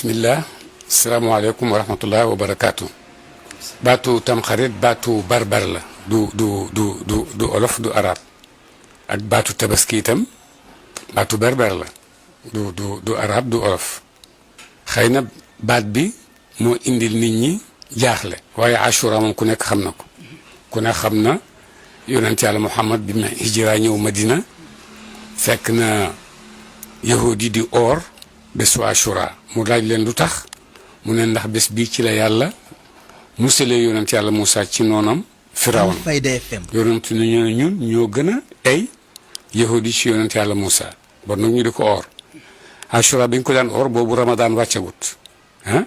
bismillah asalaamaaleykum wa rahmatullah wa barakaatu. baatu tamxarit baatu barbar la du olof du arab ak baatu tabaski itam baatu barbar la du arab du olof xëy na baat bi moo indil nit ñi jaaxle waaye ashura moom ku nekk xam na ko ku ne xam na yonent yàlla Muhammad bi ma hijra ñëw Madina fekk na yahudi di oor bésu ashura mu laaj leen lu tax mu ne ndax bés bii ci la yàlla musalee yonent yàlla Moussa ci noonam Firawna yonent ni ñun ñoo gën a ay yahudi ci yonent yàlla Moussa bon nag ñu di ko oor ashura bi ñu ko daan oor boobu Ramadan wàccagut ah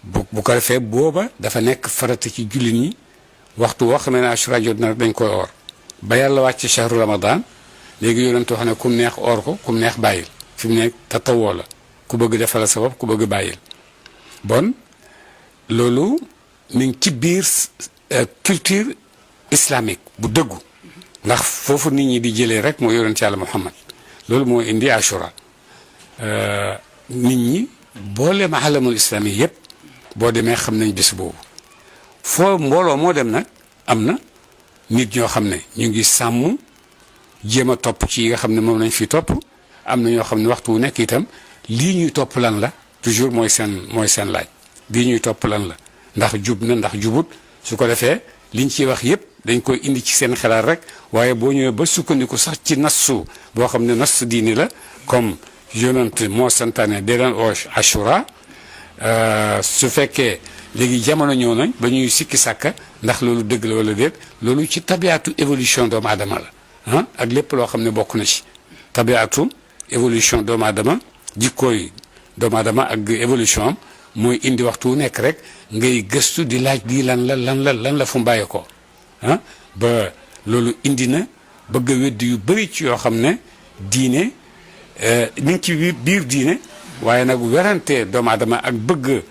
bu ko defee booba dafa nekk farata ci jullit ñi waxtu woo xam ne ashura jot na dañ koy oor ba yàlla wàcc shahru Ramadan léegi yonent wax ne kum neex oor ko kum neex bàyyil fi mu nekk tatawoo la ku bëgg defal sa bopp ku bëgg bàyyil bon loolu mi ngi ci biir culture islamique bu dëggu ndax foofu nit ñi di jëlee rek moo yonent yàlla Muhammad loolu moo indi ashura nit ñi booleem alamul islami yëpp boo demee xam nañ bés boobu foo mbooloo moo dem nag am na nit ñoo xam ne ñu ngi sàmm jéem a topp ci yi nga xam ne moom lañ fi topp am na ñoo xam ne waxtu wu nekk itam lii ñuy topp lan la toujours mooy seen laaj lii ñuy topp lan la ndax jub na ndax jubut su ko defee liñ ciy wax yëpp dañ koy indi ci seen xalaat rek waaye boo ñëwee ba sukkandiku sax ci nassu boo xam ne nassu diini la comme yonent moo santaane dee leen oo ashura su fekkee léegi jamono ñëw nañ ba ñuy sikki sàkka ndax loolu dëgg la wala déet loolu ci tabiatu évolution doomu aadama la ah ak lépp loo xam ne bokk na ci tabiatu évolution doomu aadama jikkooy doomu aadama ak évolution am mooy indi waxtu wu nekk rek ngay gëstu di laaj di lan la fu mu bàyyee ko ah ba loolu indi na bëgg a weddi yu bëri ci yoo xam ne diine mi ngi ci biir diine waaye nag werante doomu aadama ak bëgg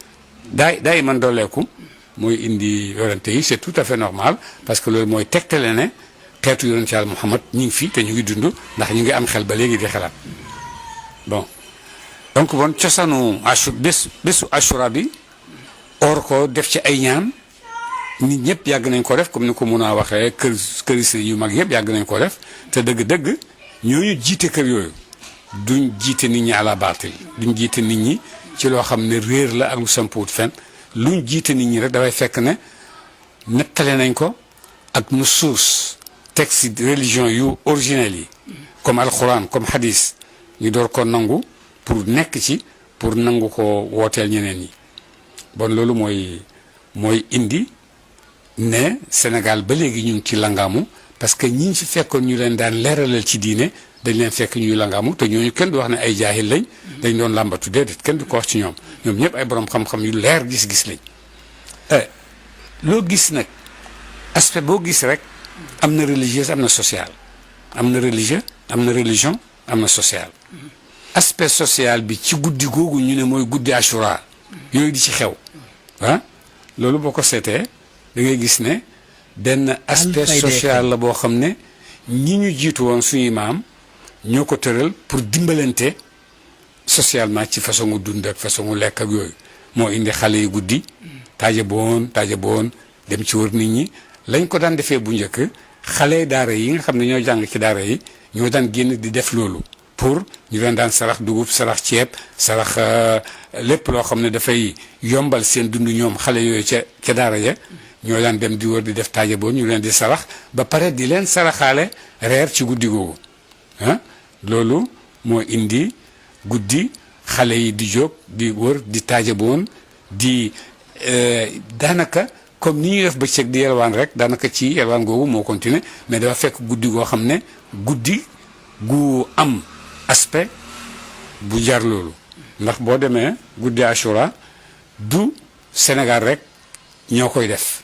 daay man dooleeku mooy indi werante yi c'est tout à fait normal parce que loolu mooy tegtale ne xeetu yonent yàlla Muhammad ñu ngi fi te ñu ngi dund ndax ñu ngi am xel ba léegi di xalaat bon donc bon cosaanu bésu ashura bi or ko def ci ay ñaan nit ñëpp yàgg nañ ko def comme ni ko mun a waxee këri sëriñ yu mag yëpp yàgg nañ ko def te dëgg-dëgg ñooñu jiite kër yooyu duñ jiite nit ñi àla baatil duñ jiite nit ñi ci loo xam ne réer la ak lu sampuwut fen luñ jiite nit ñi rek dafay fekk ne nettale nañ ko ak nusuus texte religion yu originel yi comme alquran comme hadis ñu door ko nangu pour nekk ci pour nangu ko wooteel ñeneen ñi bon loolu mooy indi ne Sénégal ba léegi ñu ngi ci langaamu parce que ñi fi fekkoon ñu leen daan leeralal ci diine dañ leen fekk ñuy langaamu te ñooñu kenn du wax ne ay jaahil lañ dañ doon làmbatu déedéet kenn du ko wax ci ñoom ñëpp ay borom xam-xam yu leer gis-gis lañ loo gis nag aspect boo gis rek am na religieuse am na social am na religieux am na religion am na social aspect social bi ci guddi googu ñu ne mooy guddi ashura yooyu di ci xew ah loolu boo ko seetee da ngay gis ne benn aspect social la boo xam ne ñi ñu jiitu woon suñuy maam ñoo ko tëral pour dimbalante socialement ci façon gu dund ak façon gu lekk ak yooyu moo indi xale yi guddi taaja boon dem ci wër nit ñi lañ ko daan defee bu njëkk xale daara yi nga xam ne ñoo jàng ci daara yi ñoo daan génn di def loolu pour ñu leen daan sarax dugub sarax ceeb sarax lépp loo xam ne dafay yombal seen dund ñoom xale yooyu ca daara ja ñoo daan dem di wër di def taaja boon ñu leen di sarax ba pare di leen saraxaale reer ci guddi googu ah loolu moo indi guddi xale yi di jóg di wër di taaja boon di daanaka comme ni ñuy def bëccëg di yelwaan rek daanaka ci yelwaan googu moo continuer mais dafa fekk guddi goo xam ne guddi gu am aspect bu jar loolu ndax boo demee guddi ashura du Sénégal rek ñoo koy def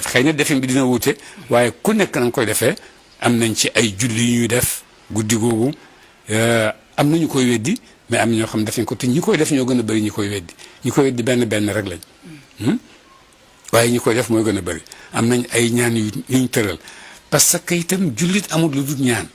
xëy na defin bi dina wuute waaye ku nekk na nga koy defee am nañ ci ay julli yu ñuy def guddi googu am na ñu koy weddi mais am na ñoo xam ne def nañ ko te ñi koy def ñoo gën a bëri ñi koy weddi benn rek lañ waaye ñi koy def mooy gën a bëri am nañ ay ñaan yu ñu tëral parce que itam jullit amul lu dul ñaan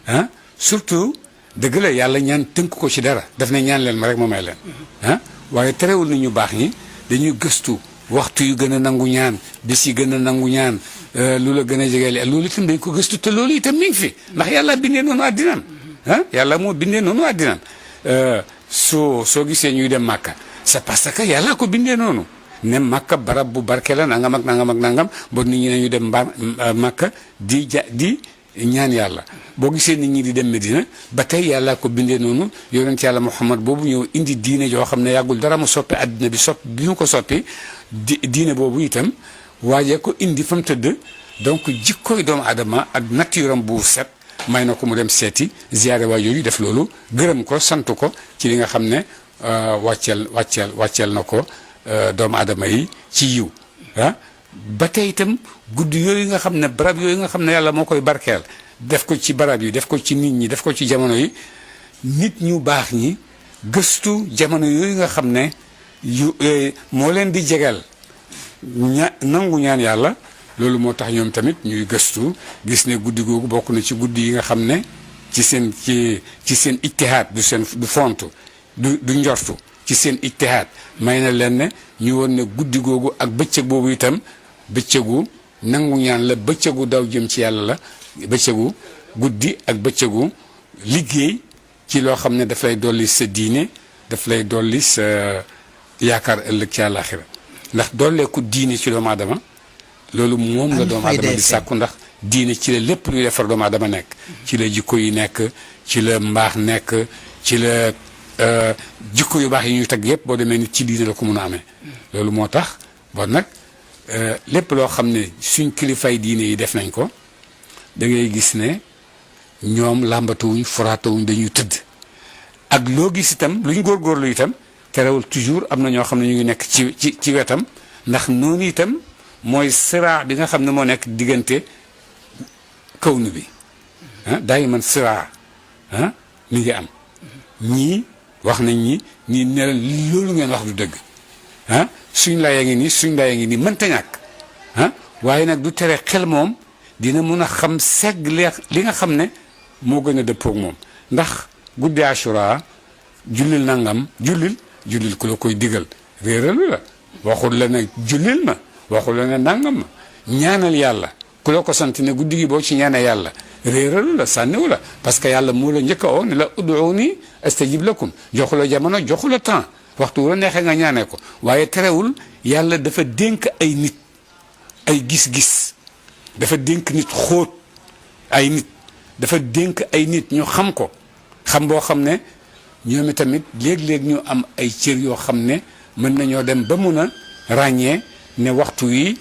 ah surtout dëgg la yàlla ñaan tënk ko ci dara daf ne ñaan leen ma rek ma may leen ah waaye terewul nit ñu baax ñi dañuy gëstu waxtu yu gën a nangu ñaan bis yi gën a nangu ñaan lu la gën a jegeel loolu itam dañ ko gëstu te loolu itam mi ngi fi ndax yàlla bindee noonu àddinaan ah yàlla moo bindee noonu àddinaan soo gisee ñuy dem màkka c'est parce que yàlla ko bindee noonu ne màkka barab bu barke la nangam ak nangam ak nangam bon nit ñi nañu dem màkka di ñaan yàlla boo gisee nit ñi di dem Medina ba tey yàlla ko bindee noonu yonent yàlla Muhammad boobu ñëw indi diine joo xam ne yàggul dara mu soppi àddina bi bi mu ko soppi diine boobu itam waajee ko indi fa mu tëdd donc jikkoy doomu adama ak nature am bu set may na ko mu dem seeti ziyaare waa yooyu def loolu gërëm ko sant ko ci li nga xam ne wàcceel na ko doomu adama yi ci yiw ah ba tey itam guddi yooyu nga xam ne barab yooyu nga xam ne yàlla moo koy barkeel def ko ci barab yi def ko ci nit ñi def ko ci jamono yi nit ñu baax ñi gëstu jamono yooyu nga xam ne moo leen di jegal nangu ñaan yàlla loolu moo tax ñoom tamit ñuy gëstu gis ne guddi googu bokk na ci guddi yi nga xam ne ci seen ijtihaad du fontu du njortu ci seen ijtihaad may na leen ne ñu woon ne guddi googu ak bëccëg boobu itam bëccëgu nangu ñaan la bëccëgu daw jëm ci yàlla la bëccëgu guddi ak bëccëgu liggéey ci loo xam ne daf lay dolli sa diine daf lay dolli sa yaakaar ëllëg ci àllaaxira ndax dolleeku diine ci doomu aadama loolu moom la doomu aadama di sàkku ndax diine ci la lépp luy defar doomu aadama nekk ci la jikko yi nekk ci la mbaax nekk ci la jikko yu baax yi ñuy tagg yépp boo demee nit ci diine la ko mun a amee loolu moo tax bon nag lépp loo xam ne suñ kilifay diine yi def nañ ko da ngay gis ne ñoom làmbatuwuñ foraatawuñ dañuy tëdd ak loo gis itam luñ góorgóorlu itam terewul toujours am na ñoo xam ne ñu ngi nekk ci wetam ndax noonu itam mooy siraa bi nga xam ne moo nekk diggante kawnu bi ah daay man siraa ah mi ngi am ñii wax nañ ñii ne loolu ngeen wax du dëgg ah suñ layee ngi nii suñ layee ngi nii mënta ñàkk ah waaye nag du tere xel moom dina mun a xam segg li nga xam ne moo gën a dëppoog moom ndax guddi Ashura jullil nangam jullil ku la koy digal réeralu la waxul la ne jullil ma waxul la ne nangam ma ñaanal yàlla ku la ko sant ne guddi gi boo ci ñaanee yàlla réeralu la sànniwu la parce que yàlla moo la njëkk a oo ne la ud'uuni astajib lakum joxu la jamono joxu la temps waxtu wu la neexee nga ñaanee ko waaye terewul yàlla dafa dénk ay nit ay gis-gis dafa dénk nit xóot ay nit dafa dénk ay nit ñu xam ko xam boo xam ne ñoom tamit léeg-léeg ñu am ay cër yoo xam ne mën nañoo dem ba mun a ràññee ne waxtu wi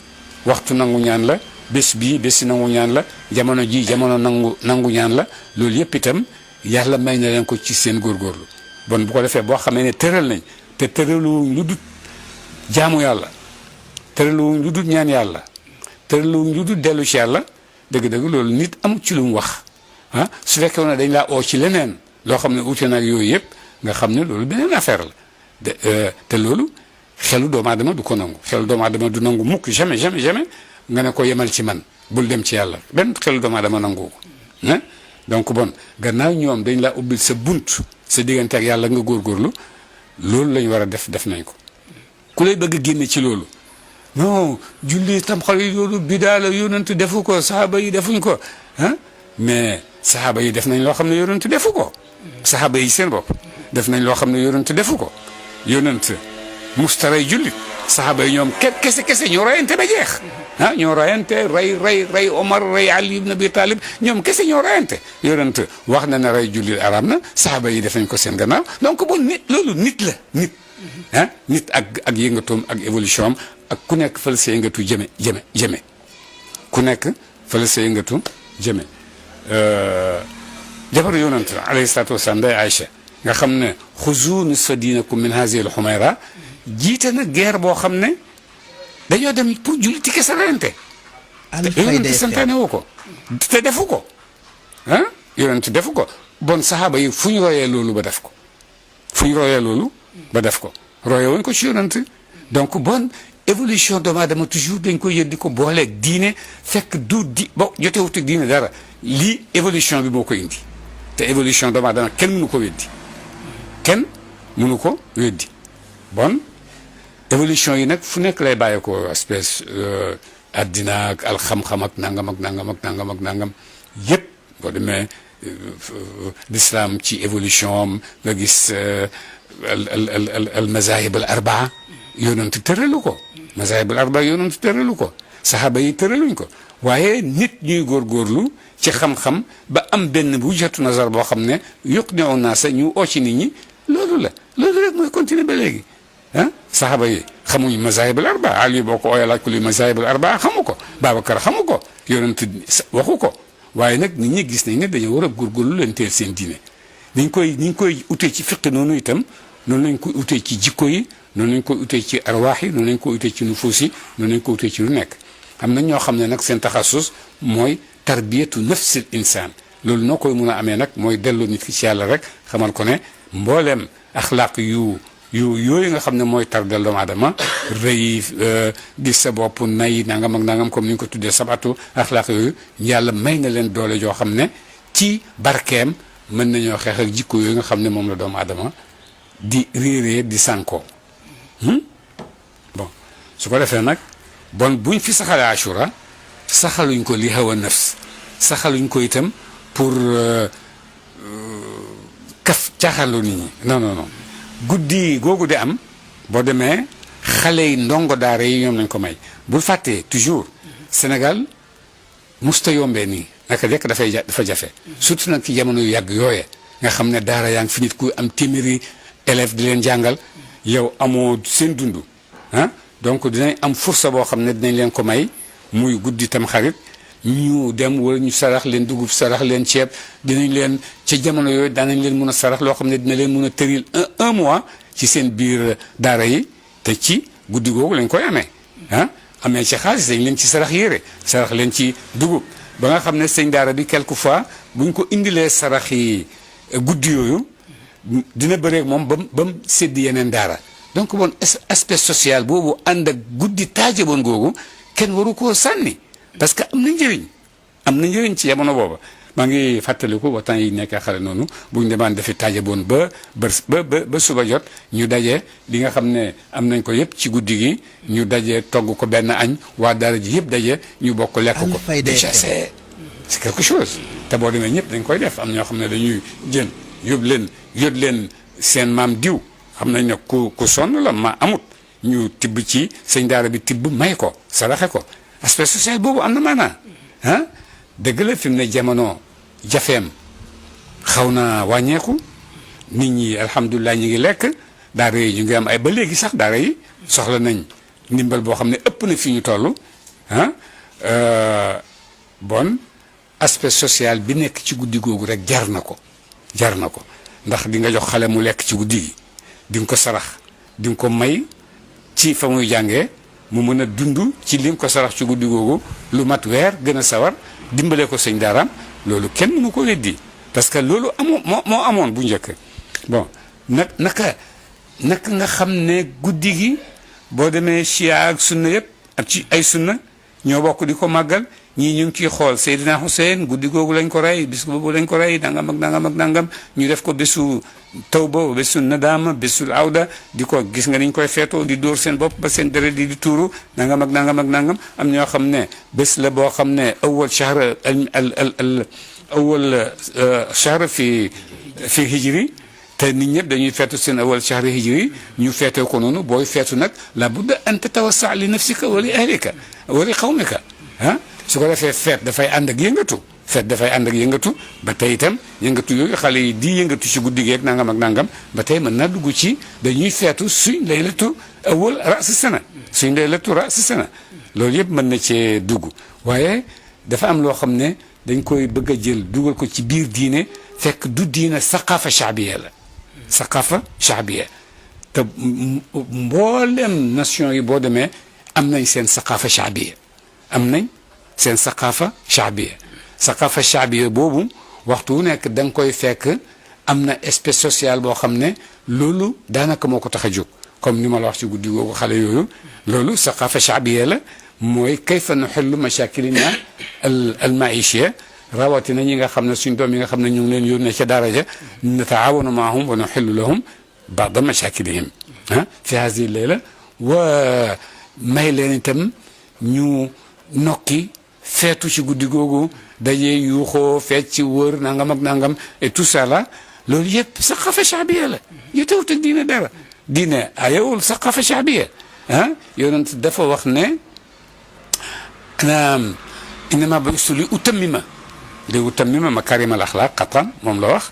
waxtu nangu ñaan la bés bii bési nangu ñaan la jamono ji jamono nangu ñaan la loolu yëpp itam yàlla may na leen ko ci seen góorgóorlu bon bu ko defee boo xamee ne tëral nañ te tëraluwuñ lu dut jaamu yàlla tëraluwuñ lu dut ñaan yàlla tëraluwuñ lu dut dellu ci yàlla dëgg-dëgg loolu nit amul ci lu mu wax ah su fekkee ne dañ laa oo ci leneen loo xam ne ute nag yooyu yëpp nga xam ne loolu beneen affaire la te loolu xelu doomu aadama du ko nangu xelu doomu aadama du nangu mukk jamais nga ne ko yemal ci man bul dem ci yàlla benn xelu doomu aadama nangu ko donc bon gannaaw ñoom dañ laa ubbil sa bunt sa diggante ak yàlla nga góorgóorlu loolu lañ war a def nañ ko ku lay bëgg génne ci loolu non julli tam xale yi loolu bidaa la yonent defu ko saxaaba yi defuñ ko mais saxaaba yi def nañ loo xam ne yonent defu ko saxaaba yi seen bopp def nañ loo xam ne yonent defu ko yonent mustaray jullit saxaaba yi ñoom kese ñoo rayante ba jeex ñoo rayante rey Omar rey Ali ibn Abi Talib ñoom kese ñoo rayante yonent wax na ne rey jullit arab na saxaaba yi def nañ ko seen gannaaw donc bon nit loolu nit la nit ak yëngatoom ak évolution am ak ku nekk fële sa yëngatu jëme ku nekk fële sa yëngatu jëme jabar yonent alayhi salaatu wasalaam day Aïcha nga xam ne xuzu nisfa diinakum min hazihi al-humayra jiite na guerre boo xam ne dañoo dem pour julli ti kese reyante yonent santaane woo ko te defu ko yonent defu ko bon saxaaba yi fu ñu royee loolu ba def ko royee woon ko ci yonent donc bon évolution doomu aadama toujours dañ koy yëg di ko booleeg diine fekk du di bo jotewut ak diine dara lii évolution bi moo ko indi te évolution doomu aadama kenn mënu ko weddi kenn mënu ko weddi bon évolution yi nag fu nekk lay bàyyi ko espèce addina ak alxam-xam ak nangam ak nangam ak nangam ak nangam yëpp boo demee l'islam ci évolution am nga gis al mazahib al arbaa yonent tëralu ko mazahib al arbaa yonent tëralu ko saxaaba yi tëraluñ ko waaye nit ñuy góorgóorlu ci xam-xam ba am benn bu jatu nazar boo xam ne yokk ne on naa sa ñu oo ci nit ñi loolu rek mooy continuer ba léegi ah saxaaba yi xamuñ mazahib al arbaa Ali boo ko ooyee laaj ko luy mazahib al arbaa xamu ko Babacar xamu ko yonent waxu ko waaye nag nit ñi gis nañ ne dañoo war a góorgóorlu leen teel seen diine ni ñu koy utee ci fiq noonu itam noonu lañ koy utee ci jikko yi noonu lañ koy utee ci arwaax yi noonu lañ koy utee ci nufuus yi noonu lañ koy utee ci lu nekk am na ñoo xam ne nag seen taxasus mooy tarbiyatu nafsil insaan loolu noo koy mun a amee nag mooy delloo nit ki ci yàlla rek xamal ko ne mbooleem axlaaq yooyu nga xam ne mooy tardel doomu aadama rëy gis sa bopp nay nangam ak nangam comme ni ñu ko tuddee sabatu axlaaq yooyu yàlla may na leen doole joo xam ne ci barkeem mën nañoo xeex ak jikko yooyu nga xam ne moom la doomu aadama di réeree di sànkoo bon su ko defee nag bon buñ fi saxalee ashura saxaluñ ko li hawa nafs saxaluñ ko itam pour kaf caaxaanloo nit ñi non guddi googu de am boo demee xale yi ndongo daara yi ñoom lañ ko may bul fàttee toujours Sénégal musta yombee nii naka dekk dafa jafe surtout nag ci jamono yu yàgg yooye nga xam ne daara yaa ngi fi nit ku am téeméeri élève di leen jàngal yow amoo seen dund ah donc dinañ am fursa boo xam ne dinañ leen ko may muy guddi tam xarit ñu dem wala ñu sarax leen dugub sarax leen ceeb dinañ leen ca jamono yooyu daanañ leen mun a sarax loo xam ne dina leen mun a tëril un mois ci seen biir daara yi te ci guddi googu lañ koy amee ah amee ci xaalis dañ leen ci sarax yére sarax leen ci dugub ba nga xam ne sëñ daara bi quelque fois buñ ko indilee sarax yi guddi yooyu dina bëreeg moom ba mu séddi yeneen daara donc bon aspect social boobu ànd ak guddi taaje boon googu kenn waru koo sànni parce que am na njëriñ ci jamono booba maa ngi fàttaliku waxtaan yi nekk xale noonu buñ demaan defi taaje boon ba suba jot ñu daje li nga xam ne am nañ ko yëpp ci guddi gi ñu daje togg ko benn añ waa daara ji yëpp daje ñu bokk lekk ko déjà c'est quelque chose te boo demee ñëpp dañ koy def am ñoo xam ne dañuy jël yóbbu leen seen maam diw xam nañ ne ku sonn la ma amut ñu tibb ci sëñ daara bi tibb may ko saraxe ko aspect social boobu am na maanaa ah dëgg la fi mu ne jamono jafeem xaw na wàññeeku nit ñi alhamdulilah ñu ngi lekk daara yi ñu ngi am ay ba léegi sax daara yi soxla nañ ndimbal boo xam ne ëpp na fi ñu toll bon aspect social bi nekk ci guddi googu rek jar na ko ndax di nga jox xale mu lekk ci guddi gi di nga ko sarax di nga ko may ci fa muy jàngee mu mën a dund ci li nga ko sarax ci guddi googu lu mat weer gën a sawar dimbale ko sëñ daaraam loolu kenn mënu ko weddi parce que loolu moo amoon bu njëkk bon naka nga xam ne guddi gi boo demee chia ak sunna yëpp ak ci ay sunna ñoo bokk di ko màggal ñii ñu ngi ciy xool Seydina Hussein guddi googu lañ ko rey bis boobu lañ ko rey nangam ak nangam ñu def ko bésu tawba bésu nadama bésul awda di ko gis nga niñ koy feetoo di dóor seen bopp ba seen deret di tuuru nangam ak nangam am ñoo xam ne bés la boo xam ne awal shahr awal shahr fi hijri te nit ñëpp dañuy feetu seen awal shahr hijri ñu feetoo ko noonu booy feetu nag la budda an tatawassa li nafsika wa li ahlika wa li qawmika su ko defee feet dafay ànd ak yëngatu ba tey itam yëngatu yooyu xale yi di yëngatu ci guddi gi ak nangam ak nangam ba tey mën naa dugg ci dañuy feetu suñ laylatu awwal ra's sana loolu yëpp mën na cee dugg waaye dafa am loo xam ne dañ koy bëgg a jël dugal ko ci biir diine fekk du diine saqaafa shaabiya la saqaafa shaabiya te mboolem nation yi boo demee am nañ seen saqaafa shaabiya saqaafa shaabiya boobu waxtu wu nekk da nga koy fekk am na espèce sociale boo xam ne loolu daanaka moo ko tax a jóg comme ni ma la wax ci guddi googu xale yooyu loolu saqaafa shaabiya la mooy kayfa nuxillu mashakilina al maishiya rawatina ñi nga xam ne suñ doom yi nga xam ne ñu ngi leen yónnee ca daraja nataawanu maahum wa nuxillu lahum ba'da mashakilihim fi hazihi layla wa may leen itam ñu nokki feetu ci guddi googu dajee yuuxoo feet ci wër nangam ak nangam et tout ça là loolu yëpp saqafa shaabiya la yotewut ak diine dara diine ayewul saqafa shaabiya yonent dafa wax ne ana innama bu'istu li utammima makaarima al axlaaq qatan moom la wax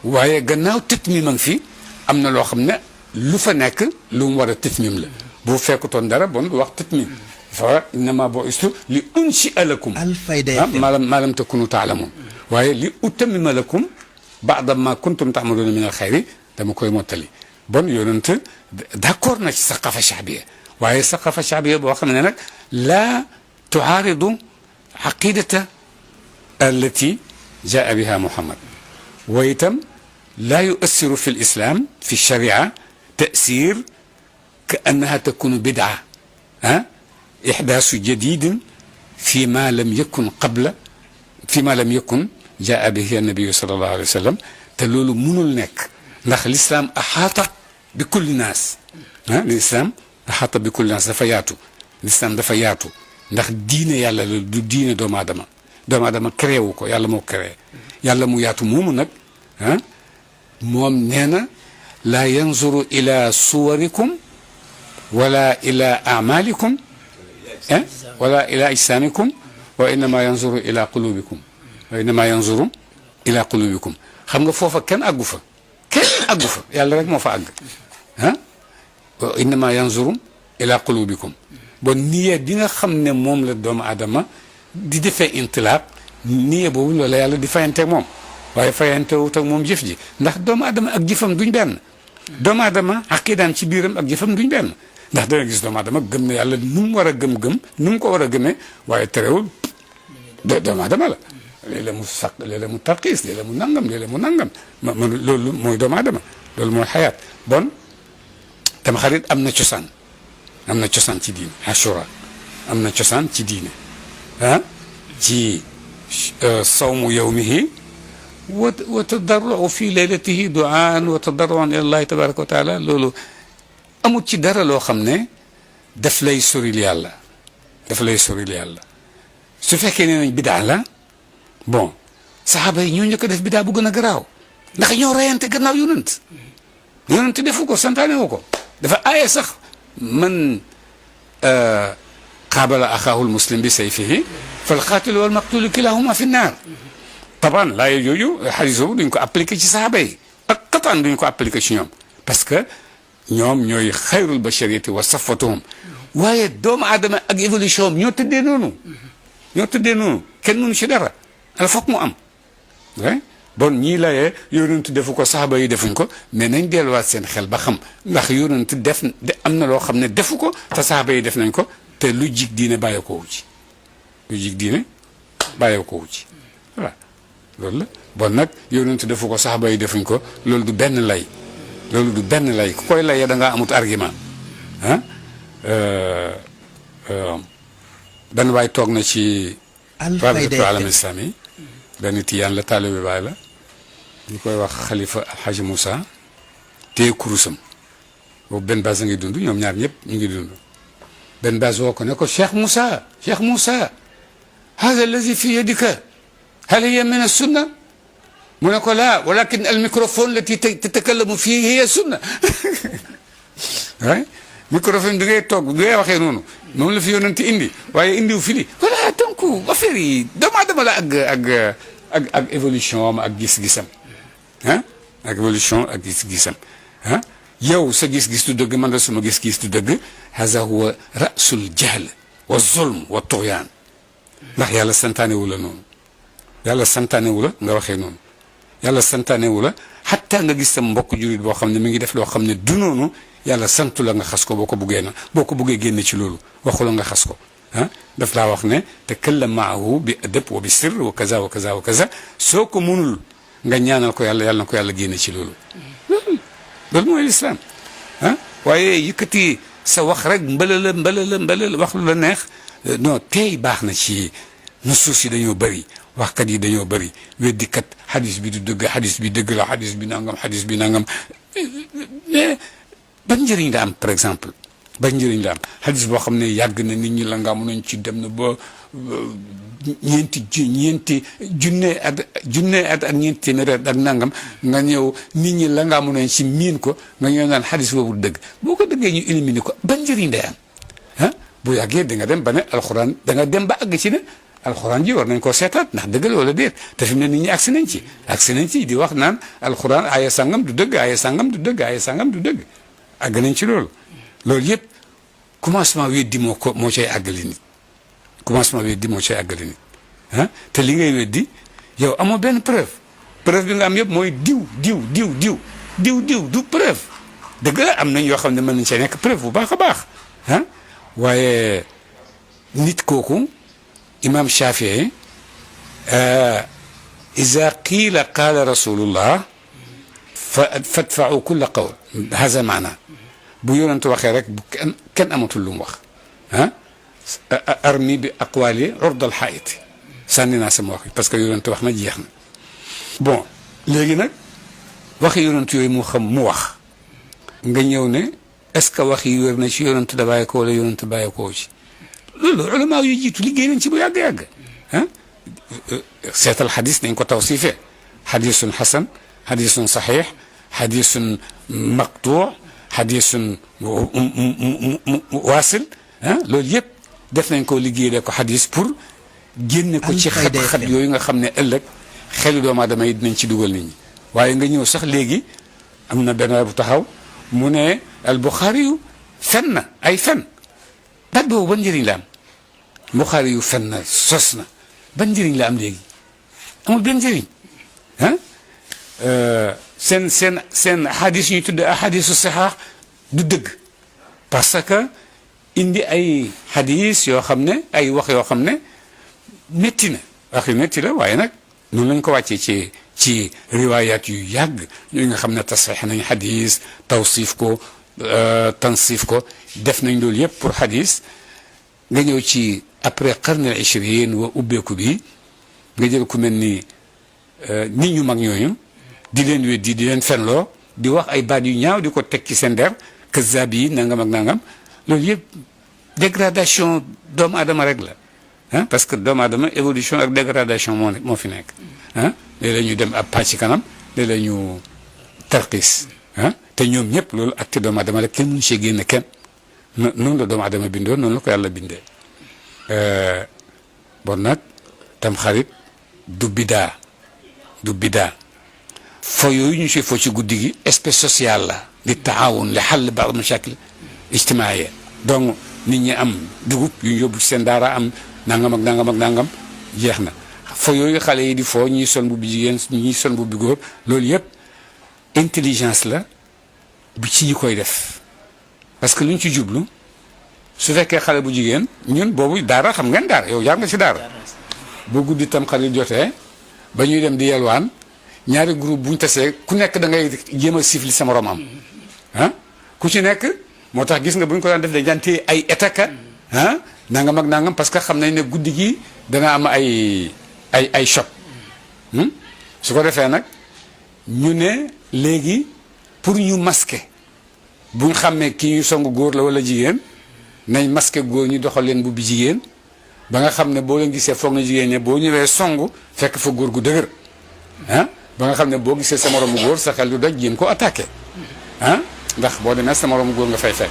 waaye gannaaw tatmima fi am na loo xam ne lu fa nekk lu mu war a tatmim la bu fekkutoon dara bon du wax tatmim fa innama bu'istu li unshia lakum maa lam takunu taalamun waaye li utammima lakum ba'da ma kuntum ta'maluna min al xayri dama koy mottali bon yonent d'accord na ci saqafa shaabiya waaye saqafa shaabiya boo xam ne nag laa tuaaridu aqidata allati jaa biha Muhammad wa itam laa yuassiru fi lislam fi sharia tasir ka annaha takunu bidaa ixdaasu jadidin fi ma lam yakun qabla fi ma lam yakun jaa bihi annabiyu sallallahu alayhi wa sallam te loolu munul nekk ndax l'islam axaata bi kulli naas l'islam axaata bi kulli naas dafa yaatu l'islam dafa yaatu ndax diine yàlla la du diine doomu aadama doomu aadama créé wu ko yàlla moo créé yàlla mu yaatu moomu nag moom nee na laa yanzuru ila suwarikum wala ila amalikum wala ila ajsamikum wa innama yanzuru ila qulubikum wa innama yanzuru ila qulubikum xam nga foofa kenn àggu fa yàlla rek moo fa àgg wa innama yanzuru ila qulubikum bon niye bi nga xam ne moom la doomu aadama di defee intilaaq niye boobu loolu la yàlla di fayanteeg moom waaye fayantewut ak moom jëf ji ndax doomu aadama ak jëfam duñ benn doomu aadama aqidaam ci biiram ak jëfam duñ benn ndax danga gis doomu aadama gëm na yàlla nu mu war a gëm-gëm nu mu ko war a gëmee waaye terewul doomu aadama la léeg-léeg mu saq léeg-léeg mu tarxiis léeg-léeg mu nangam léeg-léeg mu nangam loolu mooy doomu aadama loolu mooy xayaat bon Tamxarit am na cosaan ci diine Ashura am na cosaan ci diine ci sawmu yawmihi wa tadarruu fi laylatihi duaan wa tadarruan ila allahi tabaraka wa taala loolu amul ci dara loo xam ne daf lay soril yàlla su fekkee ne nañ bidaa la bon saxaaba yi ñoo njëkk a def bidaa bu gën a garaaw ndax ñoo reyante gannaaw yonent defu ko santaane wu ko dafa aaye sax man qaabala axaahu lmuslim bi sayfihi fal qaatilu wal maqtulu kilahuma fi nnaar taban laaye jooju xadis boobu duñ ko appliqué ci saxaaba yi ak qataan duñ ko appliqué ci ñoom parce que ñoom ñooy xayrul bashariyati wa safwatuhum waaye doomu aadama ak évolution am ñoo tëddee noonu kenn mënu ci dara ala foog mu am bon ñii layee yonent defu ko saxaaba yi defuñ ko mais nañ delluwaat seen xel ba xam ndax yonent am na loo xam ne defu ko te saxaaba yi def nañ ko te lu jig diine bàyyee ko wu ci voilà loolu la bon nag yonent defu ko saxaaba yi defuñ ko loolu du benn lay ku koy layee da ngaa amut argument benn waay toog na ci rabitatu alam islami benn tiyaan la taalibe baay la ñu koy wax xalifa alxaji Moussa téye kurusam boobu benn base a ngi dund ñoom ñaar ñëpp ñu ngi dund benn base woo ko ne ko Cheikh Moussa hada allazi fi yadika hal hiya min as-sunna mu ne ko laa walakin al microphone lati tatakallamu fii hiya sunna microphone bi ngay toog bi ngay waxee noonu moom la fi yonent indi waaye indiw fi li voilà donc affaire yi doomu aadama la ak évolution am ak gis-gisam ak évolution ak gis-gisam yow sa gis-gis du dëgg man la suma gis-gis du dëgg haza huwa rasul jahl wa zulm wa tughyan ndax yàlla santaane wu la noonu yàlla santaane wu la nga waxee noonu yàlla santaane wu la xatta nga gis sa mbokk jurit boo xam ne mi ngi def loo xam ne du noonu yàlla santu la nga xas ko boo ko buggee génne ci loolu waxu la nga xas ko daf laa wax ne takallam maahu bi adab wa bi sirr wa kaza wa kaza wa kaza soo ko mënul nga ñaanal ko yàlla na ko yàlla génne ci loolu loolu mooy lislaam waaye yëkkati sa wax rek mbala wax lu la neex non tey baax na ci nusuus yi dañoo bëri waxkat yi dañoo bëri weddikat xadis bi du dëgg xadis bi dëgg la xadis bi nangam xadis bi nangam ban njëriñ la am par exemple ban njëriñ la am xadis boo xam ne yàgg na nit ñi la nga nañ ci dem na ba ñeenti junne at ak ñeenti téeméer at ak nangam nga ñëw nit ñi la nga nañ ci miin ko nga ñëw naan xadis boobu dëgg boo ko dëggee ñu éliminer ko ban njëriñ day am ah bu yàggee da nga dem ba ne alxuraan da nga dem ba àgg ci ne alxuraan ji war nañ koo seetaat ndax dëgg la wala déet te fi mu ne nit ñi agsi nañ ci di wax naan alxuraan aaya sangam du dëgg aaya sangam du dëgg aaya sangam du dëgg àgg nañ ci loolu yëpp commencement weddi moo cay àggali nit commencement weddi moo cay àggali nit ah te li ngay weddi yow amoo benn preuve bi nga am yëpp mooy diw du preuve dëgg la am nañ yoo xam ne mën nañ see nekk preuve bu baax a baax ah waaye nit kooku imam Shafii iza qiila qaala rasulullah fadfa'u kulla qawl haza maana bu yonent waxee rek bu kenn amatul lu mu wax ah armi bi aqwali urdal xaayit sànni naa sama wax parce que yonent wax na jeex na bon léegi nag waxi yonent yooyu mu wax nga ñëw ne est-ce que wax yi wér na ci yonent da bàyyi ko wala yonent bàyyi koo ci loolu ulama yu jiitu liggéey nañ ci bu yàgg-yàgg ah seetal xadis nañ ko tawsife xadisun xasan xadisun saxiix xadisun maqtuu xadisun waasil ah loolu yëpp def nañ ko liggéeyee ko xadis pour génne ko ci xat-xat yooyu nga xam ne ëllëg xelu doomu aadama yi dinañ ci dugal nit ñi waaye nga ñëw sax léegi am na benn bu taxaw mu ne al Buxaari yu fen na ay fen baat boobu ban njëriñ la am Buxaari yu fen na sos na ban njëriñ la am léegi amul benn njëriñ ah seen xadis ñuy tudd xadisu saxaax du dëgg parce que indi ay xadis yoo xam ne ay wax yoo xam ne métti na wax yu métti la waaye nag noonu lañ ko wàccee ci riwaayaat yu yàgg ñooy nga xam ne tasxiix nañ xadis tawsiif ko tansif ko def nañ loolu yëpp pour xadis nga ñëw ci après qarne al ishrin wa ubbeeku bi nga jël ku mel ni nit ñu mag ñooñu di leen weddi di leen fenloo di wax ay baat yu ñaaw di ko teg ci seen der kazaab yi nangam ak nangam loolu yëpp dégradation doomu aadama rek la ah parce que doomu aadama évolution ak dégradation moo fi nekk ah léeg-léeg ñu dem ab pàcc kanam léeg-léeg ñu tarxiis ah te ñoom ñëpp loolu acte doomu aadama rek kenn mënu see génn kenn noonu la doomu aadama bindoo noonu la ko yàlla bindee bon nag tam xarit du bidaa fo yooyu ñu si fo ci guddi gi espèce sociale la di taawun li xàll baax mashakil ijtimaaya donc nit ñi am dugub yu ñu yóbbu ci seen daara am nangam ak nangam ak nangam jeex na fo yooyu xale yi di fo ñii sol bu jigéen ñii sol bu góor loolu yëpp intelligence la bu ci ñi koy def parce que lu ñu ci jublu su fekkee xale bu jigéen ñun boobu daara xam ngeen daara yow jaar nga ci daara boo guddi tam xale jotee ba ñuy dem di yelwaan ñaari groupe bu ñu tasee ku nekk da ngay jéem a sifli sama romam ah ku ci nekk moo tax gis nga bu ñu ko daan def dañ daan téye ay étaka ah nangam ak nangam parce que xam nañ ne guddi gi dana am ay choc su ko defee nag ñu ne léegi pour ñu masquer bu ñu xàmmee kii ñu song góor la wala jigéen nañ masquer góor ñu doxal leen bu bi jigéen ba nga xam ne boo leen gisee foog na jigéen ñe boo ñëwee songu fekk fa góor gu dëgër ah ba nga xam ne boo gisee sa moromu góor sa xel du daj jéem ko attaqué ah ndax boo demee sa moromu góor nga fay fekk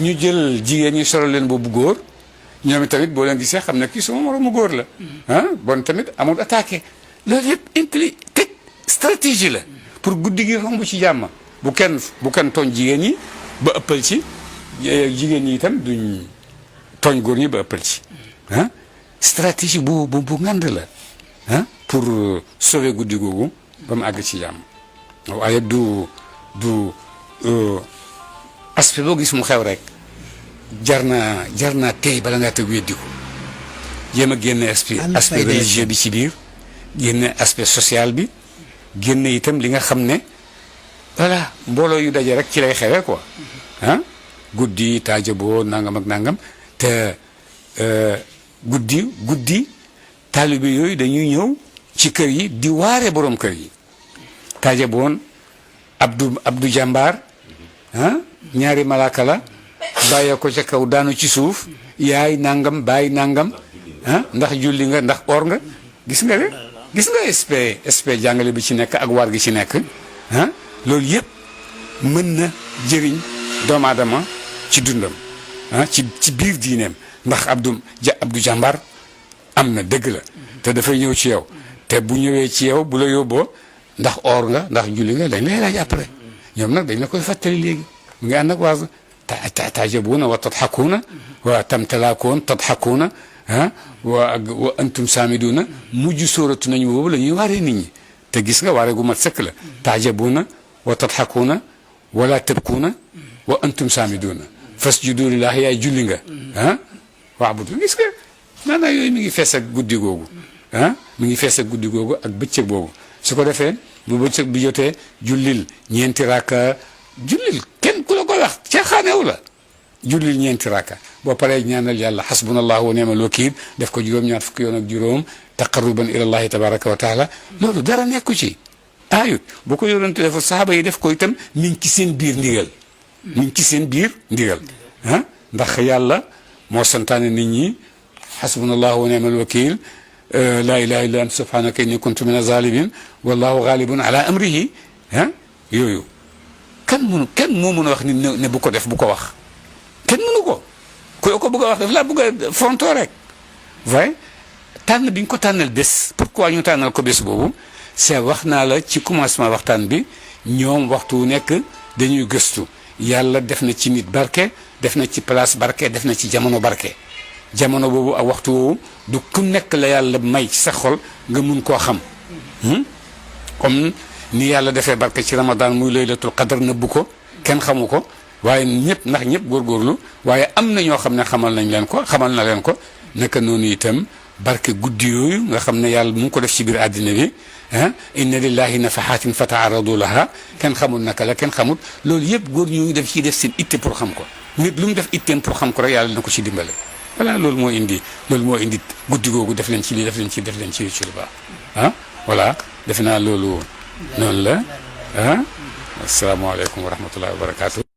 ñu jël jigéen ñi solo leen boobu góor ñoom tamit boo leen gisee xam ne kii sama moromu góor la ah bon tamit amul attaqué loolu yëpp stratégie la pour guddi gi romb ci jàmm bu kenn tooñ jigéen ñi ba ëppal ci jigéen ñi itam duñ tooñ góor ñi ba ëppal ci ah stratégie bu ngand la ah pour sauver guddi googu ba mu àgg ci jàmm waaye du aspect boo gis mu xew rek jar naa tey bala ngaa tëg weddi ko jéem a génne aspect religieux bi ci biir génne aspect social bi génne itam li nga xam ne voilà mbooloo yu daje rek ci lay xewee quoi ah guddi taajaboo nangam ak nangam te guddi taalibe yooyu dañuy ñëw ci kër yi di waare borom kër yi taaje boon Abdou Jàmbaar ñaari malaaka la bàyyee ko ca kaw daanu ci suuf yaay nangam bàyyi nangam ndax julli nga ndax or nga gis nga de gis nga sp jàngale bi ci nekk ak waar gi ci nekk loolu yëpp mën na jëriñ doomu aadama ci dundam ci biir diineem ndax Abdou Jàmbaar am na dëgg la te dafay ñëw ci yow te bu ñëwee ci yow bu la yóbboo ndax or nga ndax julli nga dañ lay laaj après ñoom nag dañ la koy fàttali léegi mu ngi ànd ak waaz tajabuuna wa tadxakuuna wa tamtalaakoon tadxakuuna wa antum saamiduuna mujj sóoratu nañu boobu la ñuy waaree nit ñi te gis nga waare gu mat sëkk la tajabuuna wa tadxakuuna wala tabkuuna wa antum saamiduuna fasjudu lillaahi yaay julli nga waabudu gis nga maanaam yooyu mi ngi fees ak guddi googu mi ngi fees ak guddi googu ak bëccëg boobu su ko defee bu bëccëg bi jotee jullil ñeenti raaka jullil kenn ku la koy wax caaxaanewu la jullil ñeenti raaka boo paree ñaanal yàlla xasbunallahu wa ni'mal wakiil def ko juróom-ñaar fukki yoon ak juróom taqarruban ilallahi tabaraka wa taala loolu dara nekku ci ayut boo ko yonente def saxaaba yi def ko itam mi ngi ci seen biir ndigal mi ngi ci seen biir ndigal ndax yàlla moo santaane nit ñi xasbunallahu wa ni'mal wakiil laa ilaha illa anta subhanaka inni kuntu min azalimin wallahu ghalibun ala amrihi yooyu kenn moo mën a wax ni ne bu ko def bu ko wax kenn mënu ko ku ko bëgg a wax daf laa bëgg a fontoo rek waaye tànn bi ñu ko tànnal bés pourquoi ñu tànnal ko bés boobu c'est wax naa la ci commencement waxtaan bi ñoom waxtu wu nekk dañuy gëstu yàlla def na ci nit barke def na ci place barke def na ci jamono barke jamono boobu ak waxtu woowu du ku nekk la yàlla may ci sa xol nga mun koo xam comme ni yàlla defee barke ci ramadan muy laylatul qadar nëbbu ko kenn xamu ko waaye ñëpp ndax ñëpp góorgóorlu waaye am na ñoo xam ne xamal na leen ko naka noonu itam barke guddi yooyu nga xam ne yàlla mu ngi ko def ci biir àddina bi inna lillahi nafahatin fataaradu laha kenn xamul naka la kenn xamul loolu yëpp góor ñu ngi def ciy def seen itte pour xam ko nit lu mu def itteem pour xam ko rek yàlla na ko ci dimbale voilà loolu moo indi guddi googu def leen ci lii def leen ci lu baax voilà defe naa loolu noonu la asalaamaaleykum wa rahmatullahi wa barakaatu.